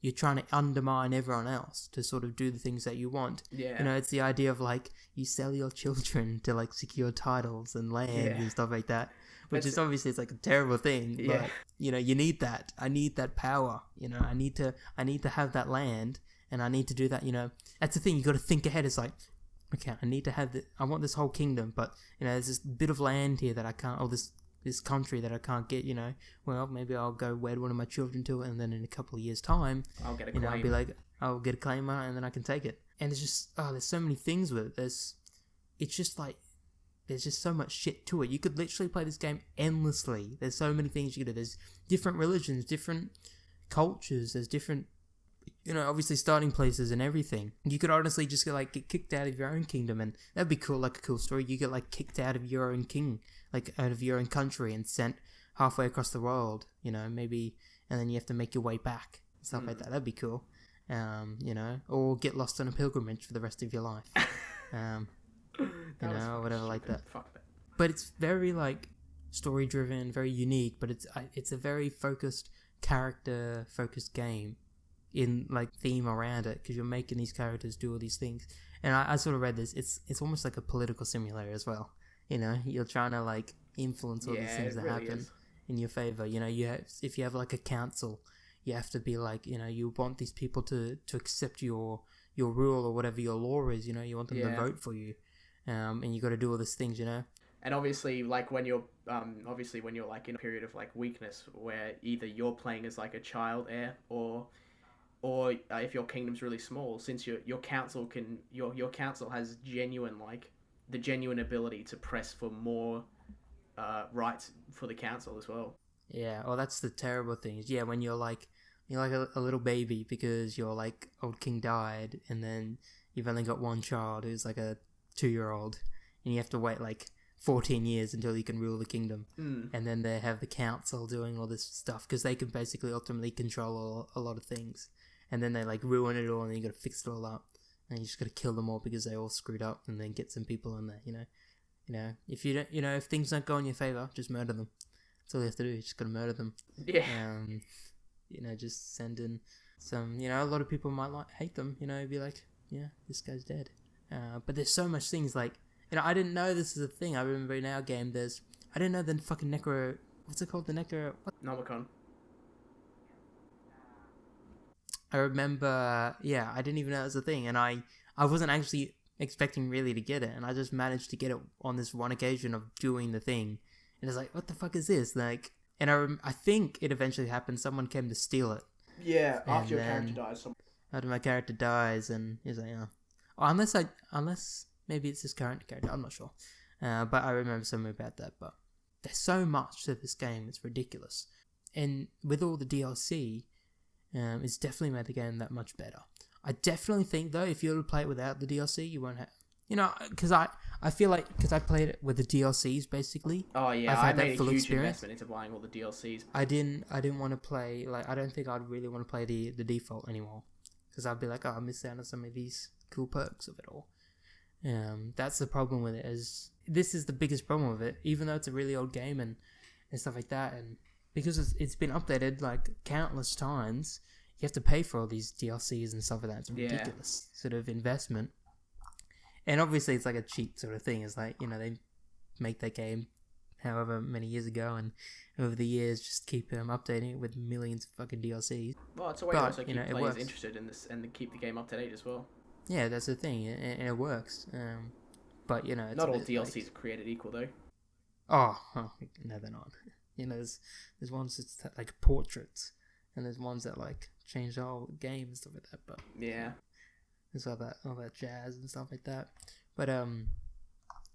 you're trying to undermine everyone else to sort of do the things that you want. Yeah. You know, it's the idea of like, you sell your children to like secure titles and land and stuff like that, which is obviously, it's like a terrible thing, but you know, you need that. I need that power, you know, I need to have that land and I need to do that, you know. That's the thing, you got to think ahead. It's like, okay, I want this whole kingdom, but you know, there's this bit of land here that I can't, or this country that I can't get, you know, well, maybe I'll go wed one of my children to it, and then in a couple of years' time, I'll get a claim. claim. I'll be like, I'll get a claimer, and then I can take it. And it's just, there's so many things with it. It's just like, there's just so much shit to it. You could literally play this game endlessly. There's so many things you could do. There's different religions, different cultures, there's different, you know, obviously starting places and everything. You could honestly just get kicked out of your own kingdom, and that'd be cool, like a cool story. You get like kicked out of your own king, like out of your own country and sent halfway across the world, you know, maybe, and then you have to make your way back, stuff like that. That'd be cool. You know, or get lost on a pilgrimage for the rest of your life. You know, whatever like that. But it's very like story driven, very unique, but it's a very focused, character focused game in like theme around it, because you're making these characters do all these things. And I sort of read this, it's almost like a political simulator as well. You know, you're trying to like influence all these things that really happen in your favor. You know, if you have like a council, you have to be like, you know, you want these people to accept your rule or whatever your law is. You know, you want them to vote for you, and you got to do all these things. You know, and obviously, like when you're like in a period of like weakness, where either you're playing as like a child heir, or if your kingdom's really small, since your council has the genuine ability to press for more rights for the council as well. Yeah, well, that's the terrible thing. Yeah, when you're like a little baby because your like old king died, and then you've only got one child who's like a 2-year-old, and you have to wait like 14 years until you can rule the kingdom. And then they have the council doing all this stuff because they can basically ultimately control a lot of things. And then they like ruin it all, and then you got to fix it all up. and you just gotta kill them all because they all screwed up, and then get some people in there. If you don't, if things don't go in your favor, just murder them. That's all you have to do. You just gotta murder them. Yeah. Just send in some. A lot of people might hate them. Be like, yeah, this guy's dead. But there's so much things like, I didn't know this is a thing. I remember in our game, I didn't know the fucking necro. What's it called? The necro. Nomicon. I remember, I didn't even know it was a thing, and I wasn't actually expecting really to get it, and I just managed to get it on this one occasion of doing the thing, and it's like, what the fuck is this? Like, and I think it eventually happened. Someone came to steal it. Yeah, after your character dies. After my character dies, and he's like, unless maybe it's his current character, I'm not sure. But I remember something about that. But there's so much to this game; it's ridiculous, and with all the DLC. It's definitely made the game that much better. I definitely think, though, if you were to play it without the DLC, you won't have... because I feel like... Because I played it with the DLCs, basically. Oh, yeah, I made a huge investment into buying all the DLCs. I didn't want to play... I don't think I'd really want to play the default anymore. Because I'd be like, I missed out on some of these cool perks of it all. That's the problem with it. This is the biggest problem with it. Even though it's a really old game and stuff like that, and... Because it's been updated countless times, you have to pay for all these DLCs and stuff like that. It's a ridiculous sort of investment. And obviously it's like a cheap sort of thing. It's like, they make that game however many years ago, and over the years just keep updating it with millions of fucking DLCs. Well, it's a way to also keep players interested in this and to keep the game up to date as well. Yeah, that's the thing, and it works. But, it's not all DLCs are created equal, though. Oh, no, they're not. There's ones that's like portraits, and there's ones that change the whole game and stuff like that. But yeah, there's all that jazz and stuff like that. But and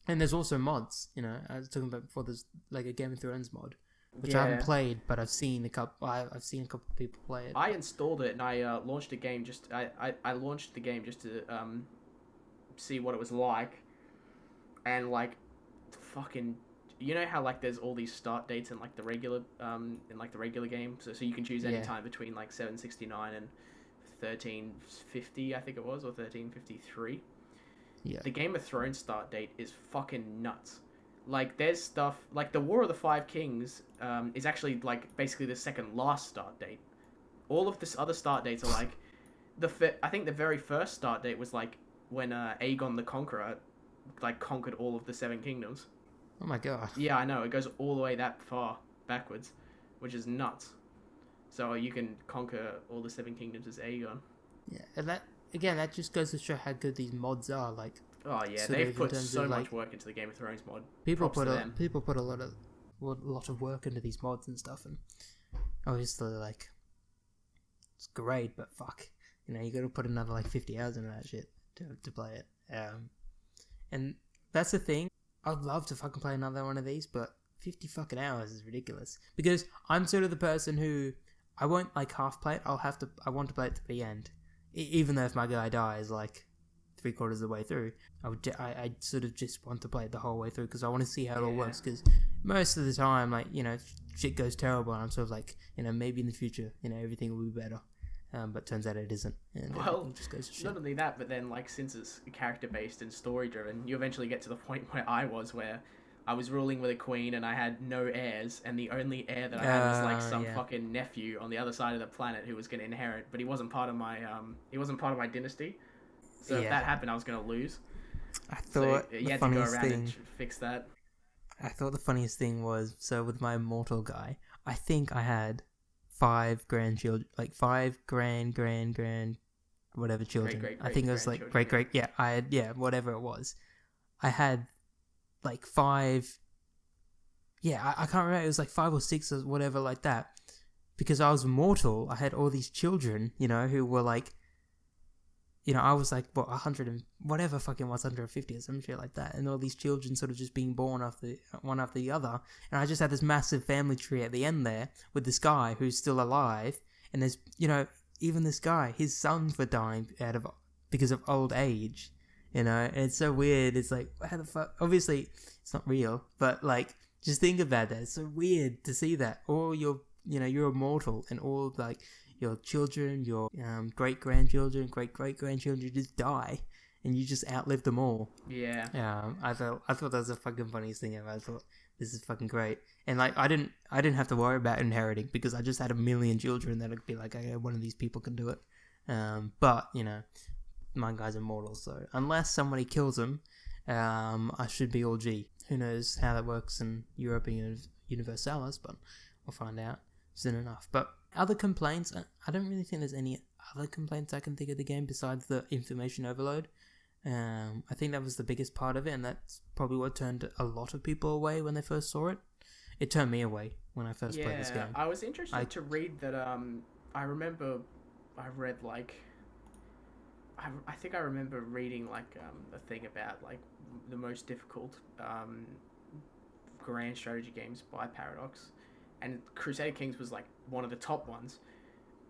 there's also mods. I was talking about before. There's a Game of Thrones mod, which I haven't played, but I've seen a couple. I've seen a couple of people play it. I installed it and I launched the game I launched the game just to see what it was like, and fucking. You know how there's all these start dates in the regular game, so you can choose any time between 769 and 1350, I think it was, or 1353. Yeah. The Game of Thrones start date is fucking nuts. There's stuff the War of the Five Kings is actually basically the second last start date. All of this other start dates are I think the very first start date was when Aegon the Conqueror conquered all of the Seven Kingdoms. Oh my god. Yeah, I know. It goes all the way that far backwards, which is nuts. So you can conquer all the Seven Kingdoms as Aegon. Yeah, and that just goes to show how good these mods are. Oh yeah, they've put so much work into the Game of Thrones mod. People put a lot of work into these mods and stuff, and obviously it's great, but fuck, you got to put another 50 hours into that shit to play it. And that's the thing. I'd love to fucking play another one of these, but 50 fucking hours is ridiculous. Because I'm sort of the person who, I won't half play it, I want to play it to the end. Even though if my guy dies 3/4 of the way through, I sort of just want to play it the whole way through, because I want to see how it all works, because most of the time, shit goes terrible, and I'm sort of maybe in the future, everything will be better. But turns out it isn't. And well, just goes to shit. Not only that, but then since it's character-based and story-driven, you eventually get to the point where I was ruling with a queen and I had no heirs, and the only heir that I had was some fucking nephew on the other side of the planet who was going to inherit, but he wasn't part of my dynasty. So if that happened, I was going to lose. I thought so you had to go around and fix that. I thought the funniest thing was, so with my immortal guy, I think I had 5 grandchildren, 5 grand whatever children. Great, I think it was great. Yeah, I had whatever it was. I had 5. Yeah, I can't remember. It was 5 or 6 or whatever like that. Because I was immortal, I had all these children, who were I was 100 and whatever fucking was 150 or some shit like that, and all these children sort of just being born one after the other, and I just had this massive family tree at the end there with this guy who's still alive, and there's even this guy, his sons were dying because of old age, and it's so weird. It's how the fuck? Obviously, it's not real, but just think about that. It's so weird to see that. Or you're immortal, and all your children, your great-grandchildren, great-great-grandchildren just die, and you just outlive them all. Yeah. I thought that was the fucking funniest thing ever. I thought, this is fucking great. And like, I didn't have to worry about inheriting because I just had 1 million children that'd be like, okay, one of these people can do it. But you know, my guy's immortal, so unless somebody kills him, I should be all G. Who knows how that works in Europe and Universalis, but we'll find out soon enough. But other complaints, I don't really think there's any other complaints I can think of the game besides the information overload. I think that was the biggest part of it, and that's probably what turned a lot of people away when they first saw it. It turned me away when I first played this game. I was interested to read that. I remember I read like. I think I remember reading like a thing about like the most difficult grand strategy games by Paradox, and Crusader Kings was like one of the top ones,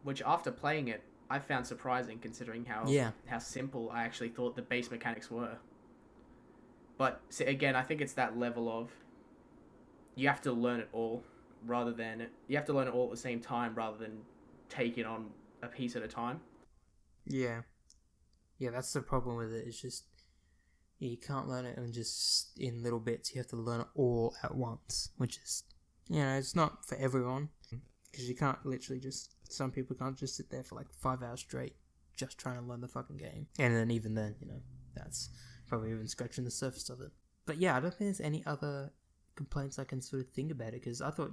which after playing it I found surprising considering how simple I actually thought the base mechanics were. But again, I think it's that level of you have to learn it all at the same time rather than take it on a piece at a time. Yeah, that's the problem with it. It's just you can't learn it in little bits. You have to learn it all at once, which is, it's not for everyone because you can't literally some people can't just sit there for like 5 hours straight just trying to learn the fucking game. And then even then, that's probably even scratching the surface of it. But yeah, I don't think there's any other complaints I can sort of think about it because I thought,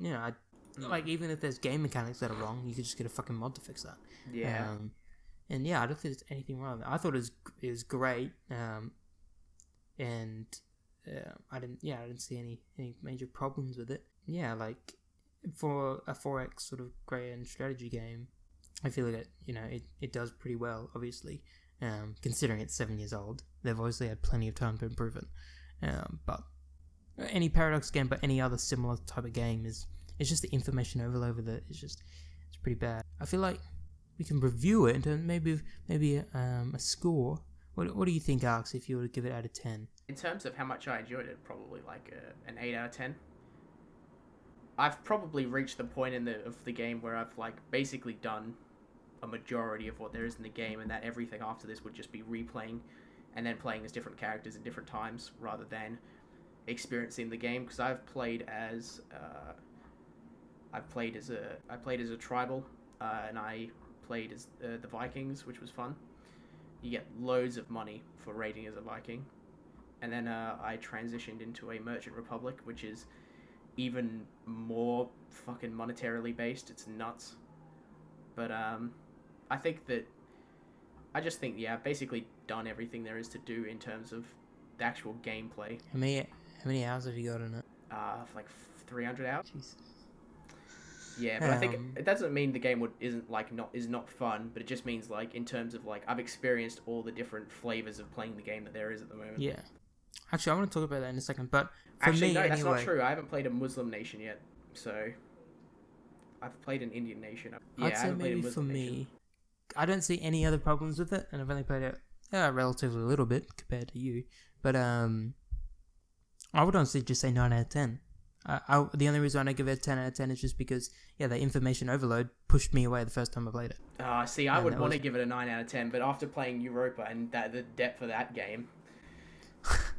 like even if there's game mechanics that are wrong, you could just get a fucking mod to fix that. Yeah. And yeah, I don't think there's anything wrong with it. I thought it was great. And I didn't see any major problems with it. Yeah, like for a 4X sort of grand strategy game, I feel like it does pretty well, obviously. Considering it's 7 years old, they've obviously had plenty of time to improve it. But any Paradox game, but any other similar type of game it's just the information overload with it. It's pretty bad. I feel like we can review it and maybe a score. What do you think, Alex, if you were to give it out of 10? In terms of how much I enjoyed it, probably like an 8 out of 10. I've probably reached the point of the game where I've like basically done a majority of what there is in the game, and that everything after this would just be replaying and then playing as different characters at different times rather than experiencing the game. Because I've played as a tribal, and I played as the Vikings, which was fun. You get loads of money for raiding as a Viking. And then I transitioned into a Merchant Republic, which is even more fucking monetarily based. It's nuts. But I just think I've basically done everything there is to do in terms of the actual gameplay. How many hours have you got in it? Like 300 hours. Jesus. Yeah, but I think it doesn't mean the game is not fun, but it just means like in terms of like I've experienced all the different flavors of playing the game that there is at the moment. Yeah. Actually, I want to talk about that in a second, but that's not true. I haven't played a Muslim nation yet, so I've played an Indian nation. I'd say maybe for me, I don't see any other problems with it, and I've only played it relatively little bit compared to you, but I would honestly just say 9 out of 10. The only reason I don't give it a 10 out of 10 is just because, the information overload pushed me away the first time I played it. I would want to give it a 9 out of 10, but after playing Europa and the depth of that game,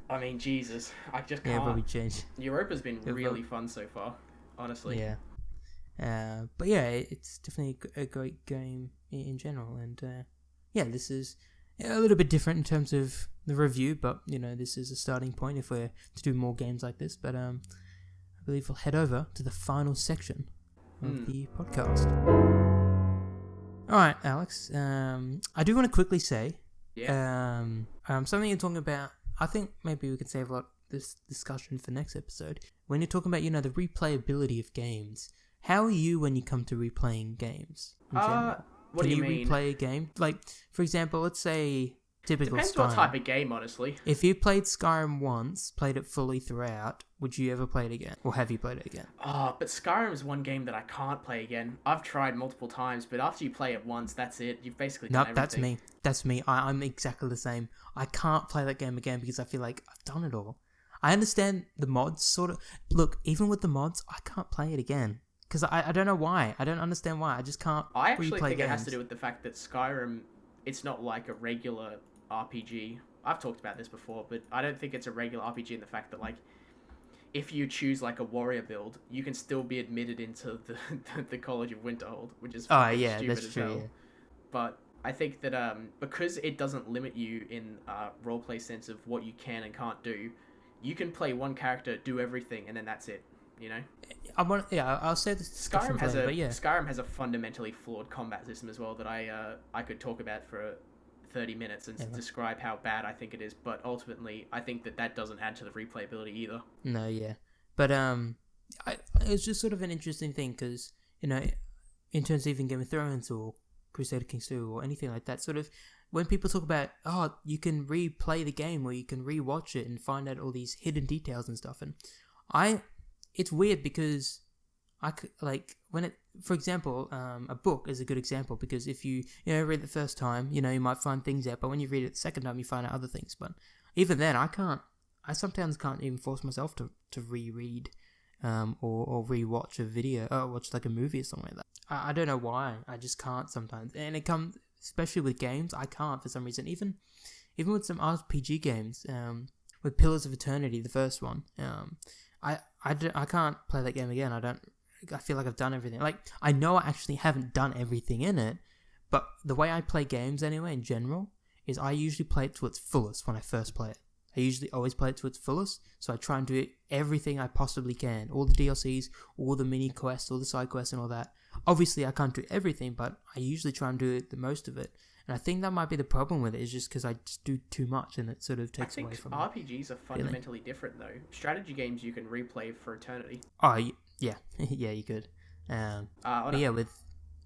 I mean, Jesus, I just can't. Yeah, probably change. Europa's been really fun so far, honestly. Yeah. But yeah, it's definitely a great game in general, and this is a little bit different in terms of the review, but this is a starting point if we're to do more games like this. But I believe we'll head over to the final section of the podcast. All right, Alex. I do want to quickly say, something you're talking about. I think maybe we could save a lot of this discussion for next episode. When you're talking about, the replayability of games, how are you when you come to replaying games in general? What do you mean? Can you replay a game? Like, for example, let's say typical Depends Skyrim. what type of game, honestly. If you played Skyrim once, played it fully throughout, would you ever play it again? Or have you played it again? But Skyrim is one game that I can't play again. I've tried multiple times, but after you play it once, that's it. You've basically done everything. That's me. I'm exactly the same. I can't play that game again because I feel like I've done it all. I understand the mods sort of... Look, even with the mods, I can't play it again. because I don't know why. I don't understand why. I just can't I actually replay think games. it has to do with the fact that Skyrim, it's not like a regular RPG. I've talked about this before, but I don't think it's a regular RPG in the fact that, like, if you choose, like, a warrior build, you can still be admitted into the College of Winterhold, which is fucking stupid that's as true, hell. yeah. But I think that because it doesn't limit you in roleplay sense of what you can and can't do, you can play one character, do everything, and then that's it. You know. I'll say this. Skyrim has a fundamentally flawed combat system as well that I could talk about for 30 minutes and describe how bad I think it is. But ultimately, I think that doesn't add to the replayability either. No, yeah, but it's just sort of an interesting thing because in terms of even Game of Thrones or Crusader King 2 or anything like that, sort of when people talk about you can replay the game or you can rewatch it and find out all these hidden details and stuff, and it's weird because for example, a book is a good example because if you read it the first time, you might find things out, but when you read it the second time, you find out other things. But even then, I sometimes can't even force myself to reread or rewatch a video or watch like a movie or something like that. I don't know why. I just can't sometimes, and it comes especially with games. I can't for some reason. Even with some RPG games, with Pillars of Eternity, the first one. I can't play that game again. I feel like I've done everything. Like, I know I actually haven't done everything in it, but the way I play games anyway, in general, is I usually play it to its fullest when I first play it. I usually always play it to its fullest, so I try and do everything I possibly can. All the DLCs, all the mini quests, all the side quests and all that. Obviously, I can't do everything, but I usually try and do the most of it. And I think that might be the problem with it, is just because I just do too much and it sort of takes away from RPGs are fundamentally different, though. Strategy games you can replay for eternity. Oh, yeah. Yeah, you could. But yeah, with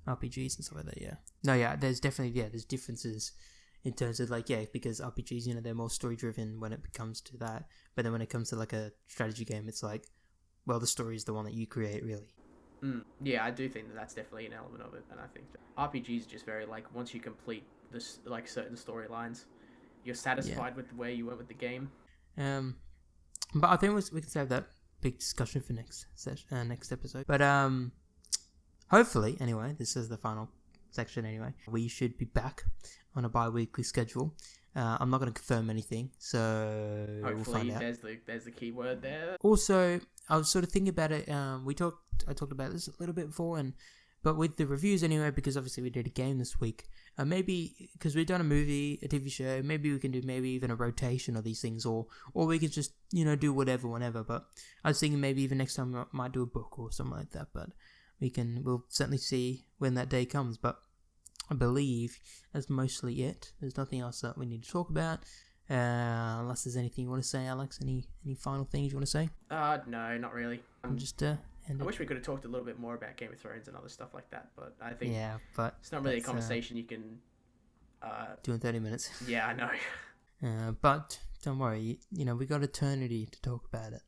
RPGs and stuff like that, yeah. No, yeah, there's definitely, there's differences in terms of, like, because RPGs, they're more story-driven when it comes to that. But then when it comes to, like, a strategy game, it's like, well, the story is the one that you create, really. Yeah, I do think that that's definitely an element of it, and I think that RPGs just very, like, once you complete this, like, certain storylines, you're satisfied with where you went with the game. But I think we can save that big discussion for next episode. But hopefully, anyway, this is the final section. Anyway, we should be back on a bi-weekly schedule. I'm not going to confirm anything, so hopefully we'll find out. There's the key word there. Also, I was sort of thinking about it. I talked about this a little bit before, but with the reviews anyway, because obviously we did a game this week. Maybe because we've done a movie, a TV show, maybe we can do even a rotation of these things, or we could just do whatever, whenever. But I was thinking maybe even next time I might do a book or something like that. But we'll certainly see when that day comes. But I believe that's mostly it. There's nothing else that we need to talk about. Unless there's anything you want to say, Alex. Any final things you want to say? No, not really. I wish we could have talked a little bit more about Game of Thrones and other stuff like that, but I think but it's not really a conversation you can do in 30 minutes. Yeah, I know. But don't worry, we got eternity to talk about it.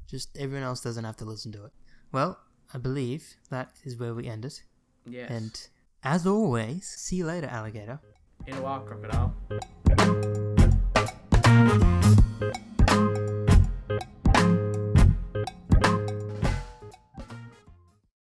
Just everyone else doesn't have to listen to it. Well, I believe that is where we end it. Yes. And as always, see you later, alligator. In a while, crocodile.